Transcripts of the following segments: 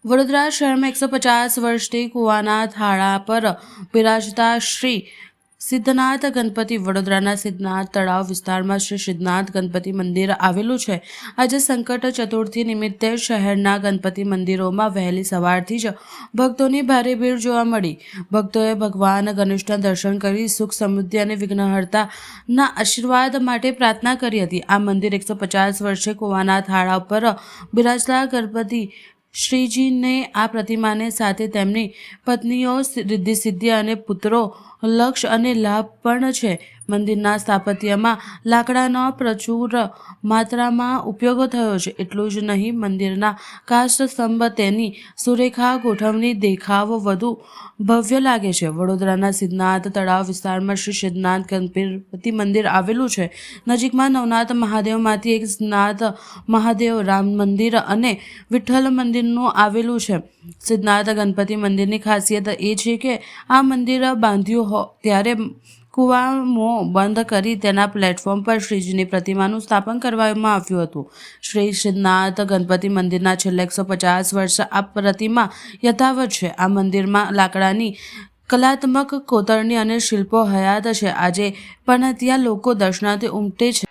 વડોદરા શહેરમાં 150 વર્ષથી કુવાના થાળા પર બિરાજતા શ્રી સિદ્ધનાથ ગણપતિ વડોદરાના સિદ્ધનાથ તળાવ વિસ્તારમાં શ્રી સિદ્ધનાથ ગણપતિ મંદિર આવેલું છે. આજે સંકટ ચતુર્થી નિમિત્તે શહેરના ગણપતિ મંદિરોમાં વહેલી સવારથી જ ભક્તોની ભારે ભીડ જોવા મળી. ભક્તોએ ભગવાન ગણેશના દર્શન કરી સુખ સમૃદ્ધિ અને વિઘ્નહર્તાના આશીર્વાદ માટે પ્રાર્થના કરી હતી. આ મંદિર 150 વર્ષે કુવાના થાળા પર બિરાજતા ગણપતિ શ્રીજીને આ પ્રતિમાને સાથે તેમની પત્નીઓ રિદ્ધિ સિદ્ધિ અને પુત્રો લક્ષ અને લાભ પણ છે. મંદિરના સ્થાપત્યમાં લાકડાનો પ્રચુર માત્રામાં ઉપયોગ થયો છે. એટલું જ નહીં, મંદિરના કાષ્ઠ સ્તંભ તેની સુરેખા ગોઠવણી દેખાવ વધુ ભવ્ય લાગે છે. વડોદરાના સિદ્ધનાથ તળાવ વિસ્તારમાં શ્રી સિદ્ધનાથ ગણપતિ મંદિર આવેલું છે. નજીકમાં નવનાથ મહાદેવમાંથી એક સિદ્ધનાથ મહાદેવ રામ મંદિર અને વિઠ્ઠલ મંદિરનું આવેલું છે. સિદ્ધનાથ ગણપતિ મંદિરની ખાસિયત એ છે કે આ મંદિર બાંધ્યું ત્યારે કુવાનો બંધ કરી તેના પ્લેટફોર્મ પર શ્રીજીની પ્રતિમાનું સ્થાપન કરવામાં આવ્યું હતું. શ્રી સિદ્ધનાથ ગણપતિ મંદિરના છેલ્લા 150 વર્ષ આ પ્રતિમા યથાવત છે. આ મંદિરમાં લાકડાની કલાત્મક કોતરણી અને શિલ્પો હયાત છે. આજે પણ ત્યાં લોકો દર્શનાર્થે ઉમટે છે.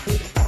Thank you.